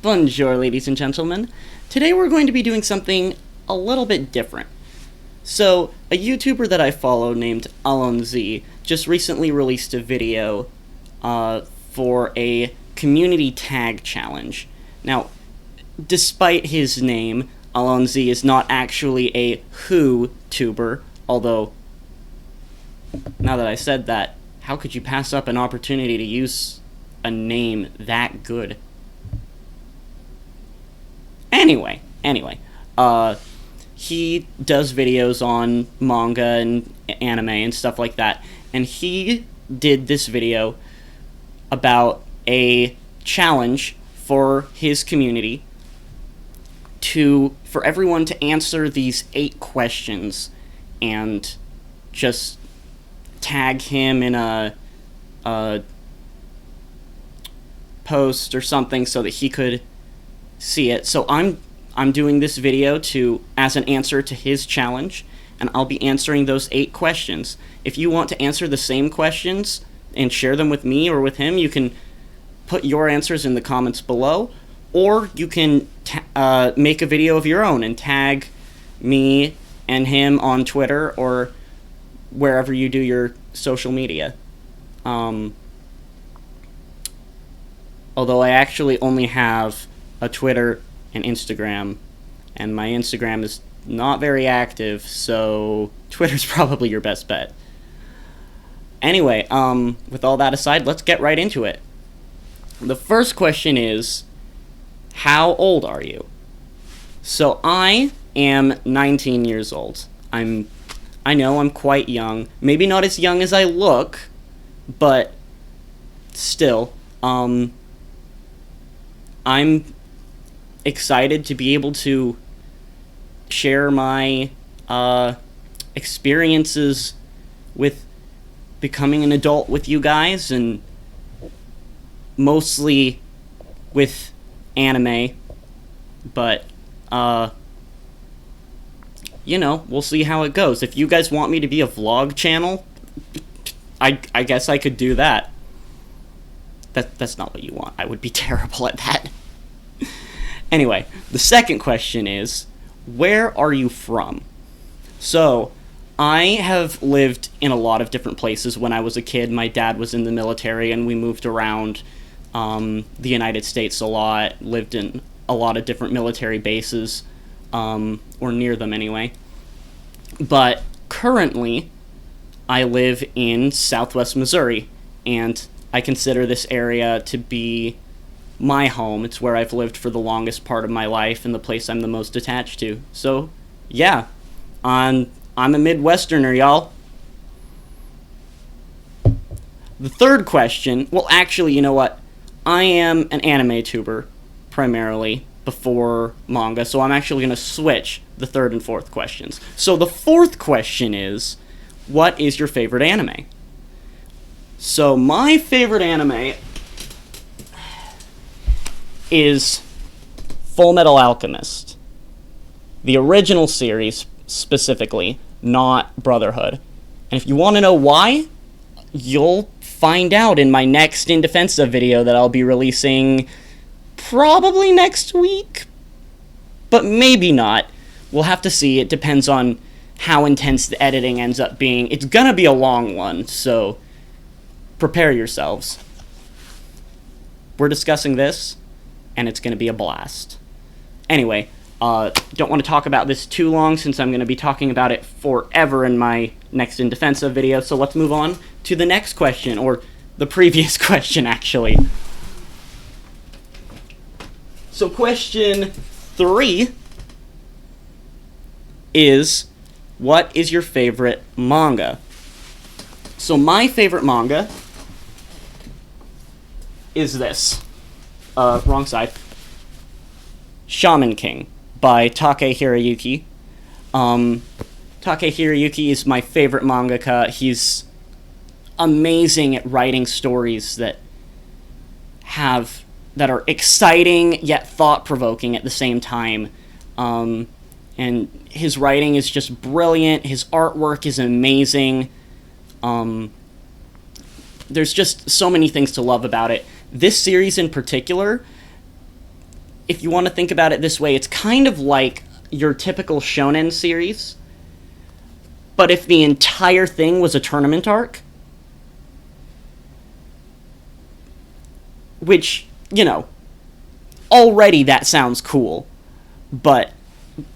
Bonjour, ladies and gentlemen. Today we're going to be doing something a little bit different. So, a YouTuber that I follow named Allonsyyy just recently released a video for a community tag challenge. Now, despite his name, Allonsyyy is not actually a Who-tuber, although, now that I said that, how could you pass up an opportunity to use a name that good? Anyway, he does videos on manga and anime and stuff like that, and he did this video about a challenge for his community for everyone to answer these 8 questions and just tag him in a post or something so that he could see it. So I'm doing this video as an answer to his challenge, and I'll be answering those 8 questions. If you want to answer the same questions and share them with me or with him, you can put your answers in the comments below, or you can make a video of your own and tag me and him on Twitter or wherever you do your social media. Although I actually only have a Twitter and Instagram, and my Instagram is not very active, so Twitter's probably your best bet. Anyway, with all that aside, let's get right into it. The first question is, how old are you? So I am 19 years old. I know I'm quite young. Maybe not as young as I look, but still, I'm excited to be able to share my experiences with becoming an adult with you guys, and mostly with anime, but we'll see how it goes. If you guys want me to be a vlog channel, I guess I could do that. That's not what you want. I would be terrible at that. Anyway, the second question is, where are you from? So, I have lived in a lot of different places when I was a kid. My dad was in the military, and we moved around the United States a lot, lived in a lot of different military bases, or near them anyway. But currently, I live in southwest Missouri, and I consider this area to be my home. It's where I've lived for the longest part of my life and the place I'm the most attached to. So, yeah, I'm a Midwesterner, y'all. The third question, well, actually, you know what? I am an anime tuber, primarily, before manga, so I'm actually going to switch the third and fourth questions. So the fourth question is, what is your favorite anime? So my favorite anime is Fullmetal Alchemist. The original series, specifically, not Brotherhood. And if you want to know why, you'll find out in my next In Defensa video that I'll be releasing probably next week, but maybe not. We'll have to see. It depends on how intense the editing ends up being. It's gonna be a long one, so prepare yourselves. We're discussing this, and it's gonna be a blast. Anyway, don't want to talk about this too long since I'm going to be talking about it forever in my next In Defensa video, so let's move on to the next question, or the previous question, actually. So question 3 is, what is your favorite manga? So my favorite manga is this. Wrong side. Shaman King by Take Hiroyuki. Take Hiroyuki is my favorite mangaka. He's amazing at writing stories that are exciting yet thought-provoking at the same time. And his writing is just brilliant. His artwork is amazing. There's just so many things to love about it. This series in particular, if you want to think about it this way, it's kind of like your typical shonen series, but if the entire thing was a tournament arc, which, you know, already that sounds cool, but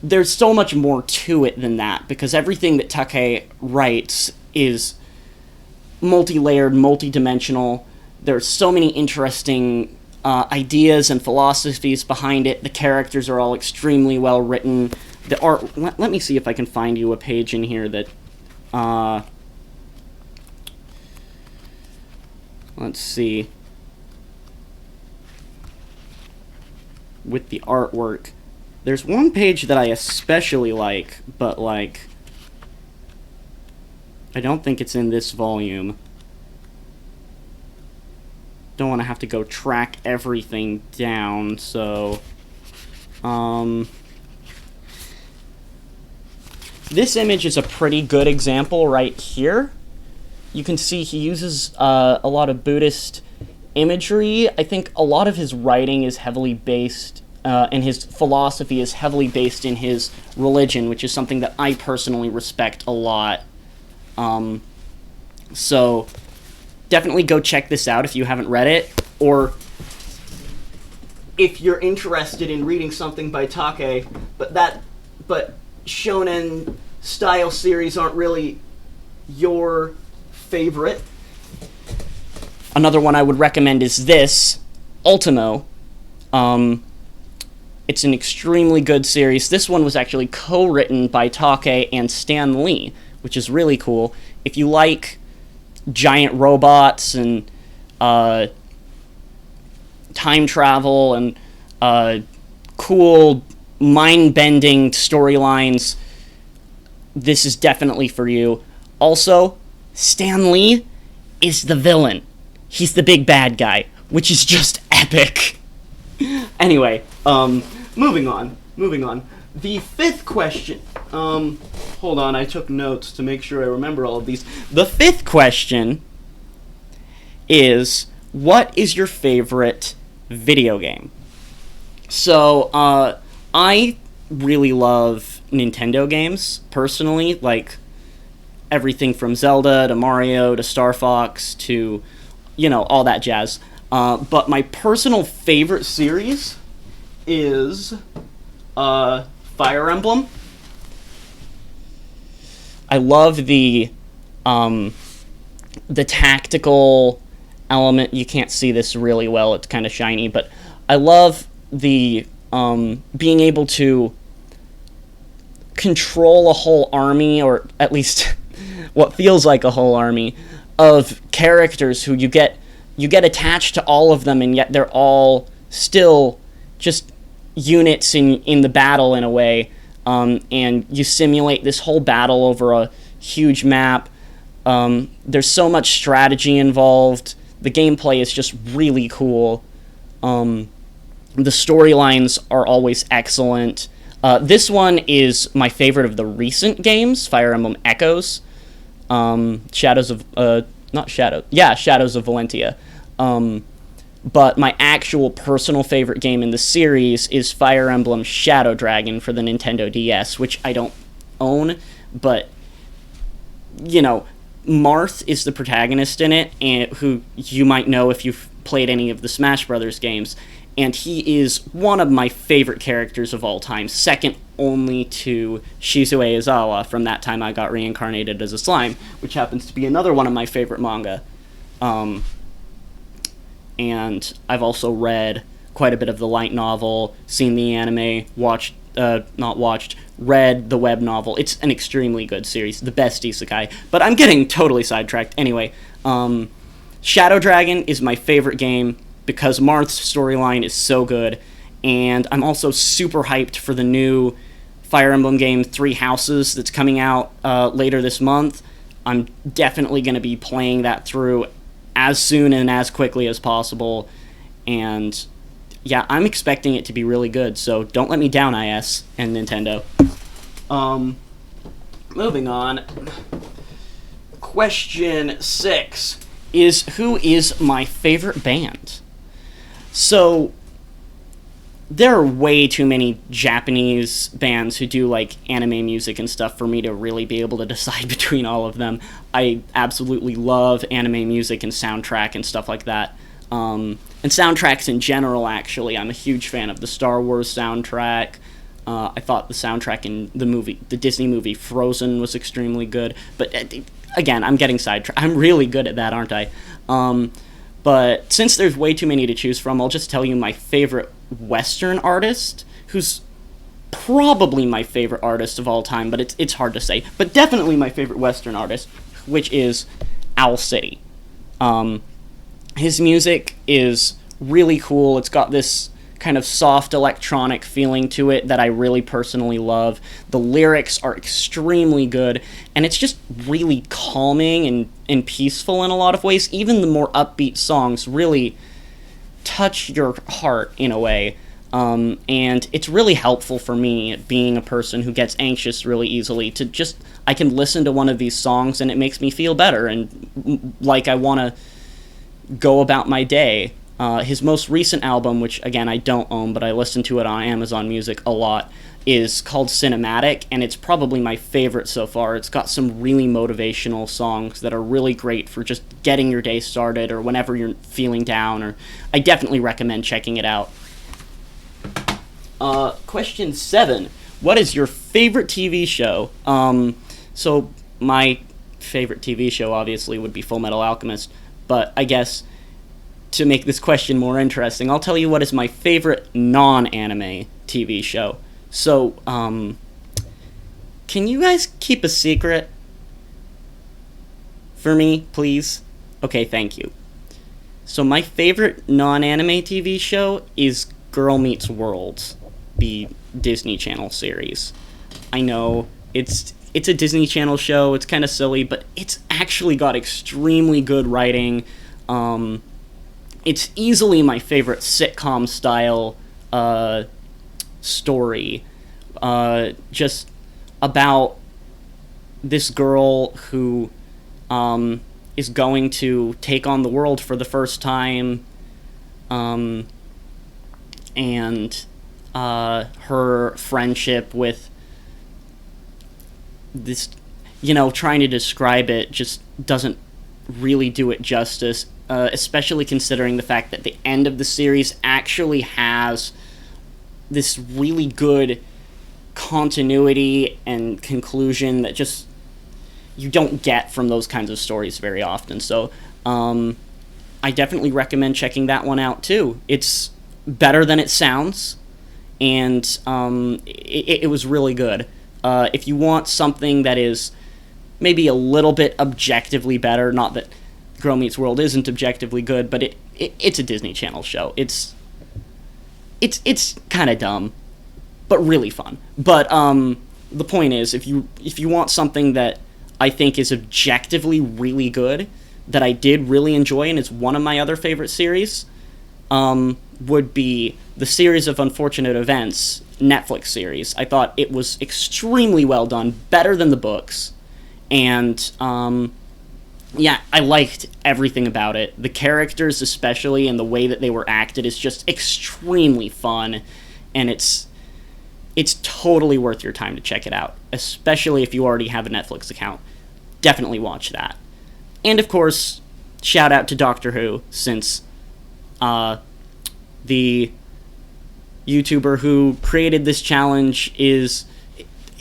there's so much more to it than that, because everything that Take writes is multi-layered, multi-dimensional. There's so many interesting ideas and philosophies behind it. The characters are all extremely well written. The art... Let me see if I can find you a page in here that... let's see. With the artwork. There's one page that I especially like, but, like... I don't think it's in this volume. Don't want to have to go track everything down, so... This image is a pretty good example right here. You can see he uses a lot of Buddhist imagery. I think a lot of his writing is heavily based, and his philosophy is heavily based in his religion, which is something that I personally respect a lot. So definitely go check this out if you haven't read it, or if you're interested in reading something by Take, but shonen style series aren't really your favorite. Another one I would recommend is this, Ultimo. It's an extremely good series. This one was actually co-written by Take and Stan Lee, which is really cool. If you like giant robots and time travel and cool mind-bending storylines, this is definitely for you. Also, Stan Lee is the villain. He's the big bad guy, which is just epic. Anyway, moving on. The fifth question... hold on, I took notes to make sure I remember all of these. The fifth question is, what is your favorite video game? So, I really love Nintendo games, personally, like everything from Zelda to Mario to Star Fox to, you know, all that jazz. But my personal favorite series is Fire Emblem. I love the tactical element. You can't see this really well, it's kind of shiny, but I love the being able to control a whole army, or at least what feels like a whole army, of characters who you get attached to all of them, and yet they're all still just units in the battle in a way. And you simulate this whole battle over a huge map. There's so much strategy involved. The gameplay is just really cool. The storylines are always excellent. This one is my favorite of the recent games, Fire Emblem Echoes. Shadows of Valentia. But my actual personal favorite game in the series is Fire Emblem Shadow Dragon for the Nintendo DS, which I don't own, but, you know, Marth is the protagonist in it, and who you might know if you've played any of the Smash Brothers games, and he is one of my favorite characters of all time, second only to Shizue Aizawa from That Time I Got Reincarnated as a Slime, which happens to be another one of my favorite manga. And I've also read quite a bit of the light novel, seen the anime, read the web novel. It's an extremely good series, the best isekai. But I'm getting totally sidetracked. Anyway, Shadow Dragon is my favorite game because Marth's storyline is so good, and I'm also super hyped for the new Fire Emblem game, Three Houses, that's coming out later this month. I'm definitely going to be playing that through as soon and as quickly as possible, and yeah, I'm expecting it to be really good, so don't let me down, IS and Nintendo. Moving on. Question 6 is, who is my favorite band? So, there are way too many Japanese bands who do like anime music and stuff for me to really be able to decide between all of them. I absolutely love anime music and soundtrack and stuff like that. And soundtracks in general, actually. I'm a huge fan of the Star Wars soundtrack. I thought the soundtrack in the Disney movie Frozen was extremely good. But again, I'm getting sidetracked. I'm really good at that, aren't I? But since there's way too many to choose from, I'll just tell you my favorite Western artist, who's probably my favorite artist of all time, but it's hard to say. But definitely my favorite Western artist, which is Allonsyyy. His music is really cool. It's got this kind of soft electronic feeling to it that I really personally love. The lyrics are extremely good, and it's just really calming and peaceful in a lot of ways. Even the more upbeat songs really touch your heart in a way. And it's really helpful for me, being a person who gets anxious really easily, to just, I can listen to one of these songs and it makes me feel better and like I want to go about my day. His most recent album, which again I don't own, but I listen to it on Amazon Music a lot, is called Cinematic, and it's probably my favorite so far. It's got some really motivational songs that are really great for just getting your day started or whenever you're feeling down, or I definitely recommend checking it out. Question 7. What is your favorite TV show? So my favorite TV show obviously would be Fullmetal Alchemist, but I guess to make this question more interesting, I'll tell you what is my favorite non-anime TV show. So, can you guys keep a secret for me, please? Okay, thank you. So my favorite non-anime TV show is Girl Meets World, the Disney Channel series. I know, it's a Disney Channel show, it's kind of silly, but it's actually got extremely good writing. It's easily my favorite sitcom-style story. Just about this girl who is going to take on the world for the first time, and her friendship with this, trying to describe it just doesn't really do it justice, especially considering the fact that the end of the series actually has this really good continuity and conclusion that just you don't get from those kinds of stories very often. So I definitely recommend checking that one out too. It's better than it sounds, and it was really good. If you want something that is maybe a little bit objectively better, not that Girl Meets World isn't objectively good, but it's a Disney Channel show. It's kind of dumb, but really fun. But the point is, if you want something that I think is objectively really good, that I did really enjoy and is one of my other favorite series, would be the Series of Unfortunate Events Netflix series. I thought it was extremely well done, better than the books, and yeah, I liked everything about it. The characters especially, and the way that they were acted, is just extremely fun, and it's totally worth your time to check it out, especially if you already have a Netflix account. Definitely watch that. And of course, shout out to Doctor Who, since the YouTuber who created this challenge is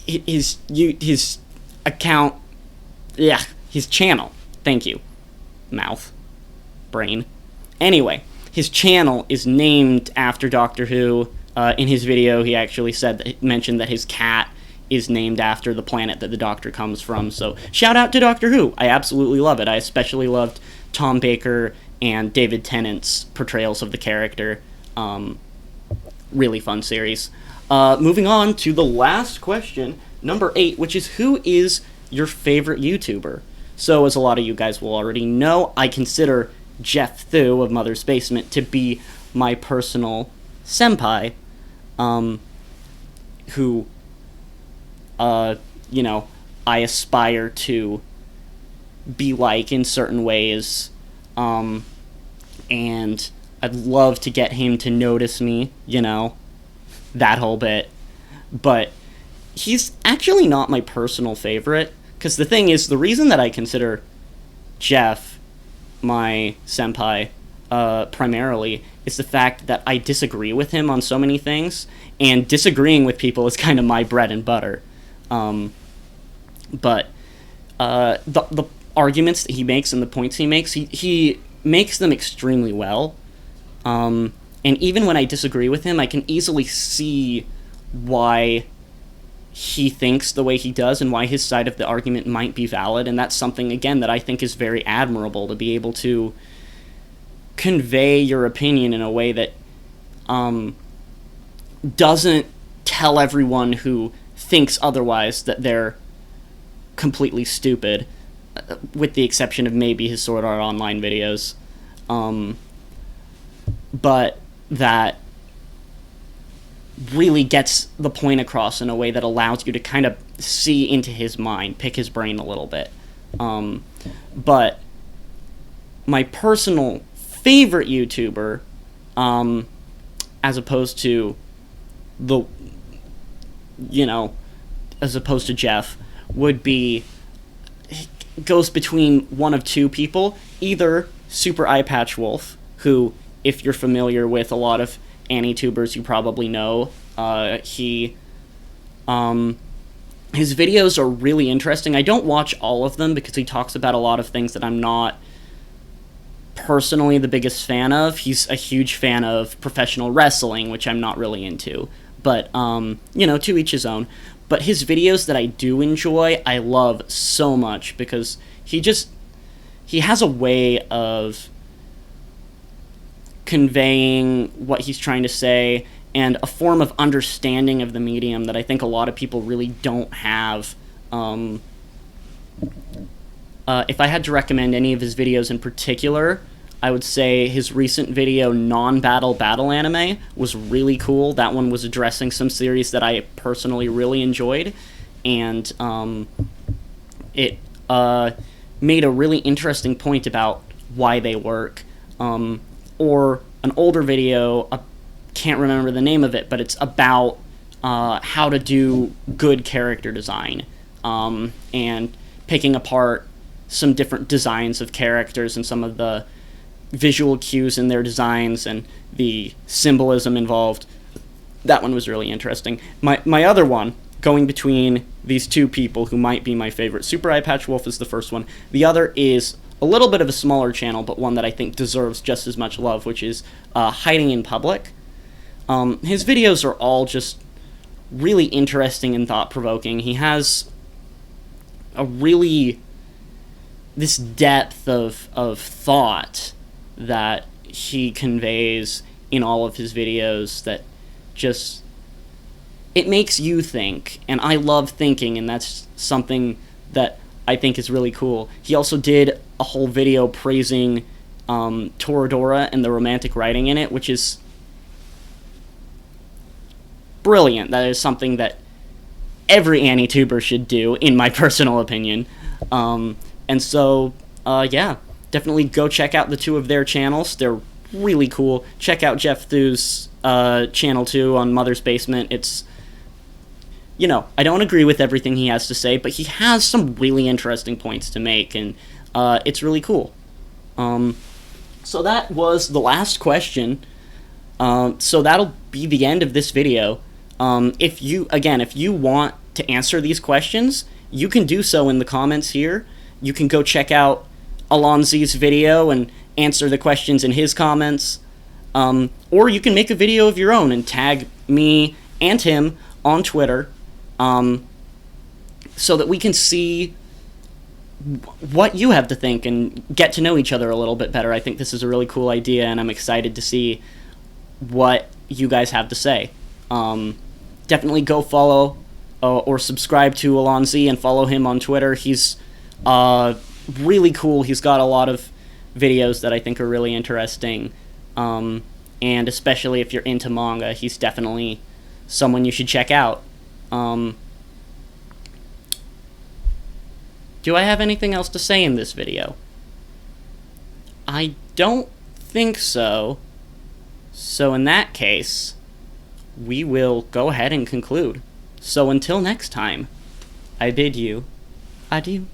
his account, his channel. Thank you. Mouth. Brain. Anyway, his channel is named after Doctor Who. In his video, he actually mentioned that his cat is named after the planet that the Doctor comes from. So, shout out to Doctor Who. I absolutely love it. I especially loved Tom Baker and David Tennant's portrayals of the character. Really fun series. Moving on to the last question, number 8, which is, who is your favorite YouTuber? So, as a lot of you guys will already know, I consider Jeff Thu of Mother's Basement to be my personal senpai, who, I aspire to be like in certain ways, and I'd love to get him to notice me, that whole bit. But he's actually not my personal favorite, because the thing is, the reason that I consider Jeff my senpai primarily is the fact that I disagree with him on so many things, and disagreeing with people is kind of my bread and butter. But the arguments that he makes and the points he makes them extremely well. And even when I disagree with him, I can easily see why he thinks the way he does and why his side of the argument might be valid. And that's something, again, that I think is very admirable, to be able to convey your opinion in a way that doesn't tell everyone who thinks otherwise that they're completely stupid, with the exception of maybe his Sword Art Online videos. But that really gets the point across in a way that allows you to kind of see into his mind, pick his brain a little bit. But my personal favorite YouTuber, as opposed to Jeff, would be, goes between one of two people. Either Super Eyepatch Wolf, who, if you're familiar with a lot of AniTubers, you probably know. His videos are really interesting. I don't watch all of them because he talks about a lot of things that I'm not personally the biggest fan of. He's a huge fan of professional wrestling, which I'm not really into. But, to each his own. But his videos that I do enjoy, I love so much, because he has a way of conveying what he's trying to say, and a form of understanding of the medium that I think a lot of people really don't have. If I had to recommend any of his videos in particular, I would say his recent video, Non-Battle Battle Anime, was really cool. That one was addressing some series that I personally really enjoyed, and it made a really interesting point about why they work. Or an older video, can't remember the name of it, but it's about how to do good character design, and picking apart some different designs of characters and some of the visual cues in their designs and the symbolism involved. That one was really interesting. My other one, going between these two people who might be my favorite, Super Eyepatch Wolf is the first one. The other is a little bit of a smaller channel, but one that I think deserves just as much love, which is Hiding in Public. His videos are all just really interesting and thought-provoking. He has this depth of thought that he conveys in all of his videos that just, it makes you think, and I love thinking, and that's something that I think is really cool. He also did a whole video praising Toradora and the romantic writing in it, which is brilliant. That is something that every AniTuber should do, in my personal opinion. And so, definitely go check out the two of their channels. They're really cool. Check out Jeff Thu's channel too, on Mother's Basement. It's, I don't agree with everything he has to say, but he has some really interesting points to make, and it's really cool. So that was the last question. So that'll be the end of this video. If you want to answer these questions, you can do so in the comments here. You can go check out Alonssyy's video and answer the questions in his comments. Or you can make a video of your own and tag me and him on Twitter, so that we can see what you have to think and get to know each other a little bit better. I think this is a really cool idea, and I'm excited to see what you guys have to say. Definitely go follow or subscribe to Allonsyyy and follow him on Twitter. He's really cool. He's got a lot of videos that I think are really interesting, and especially if you're into manga, he's definitely someone you should check out. Do I have anything else to say in this video? I don't think so. So in that case, we will go ahead and conclude. So until next time, I bid you adieu.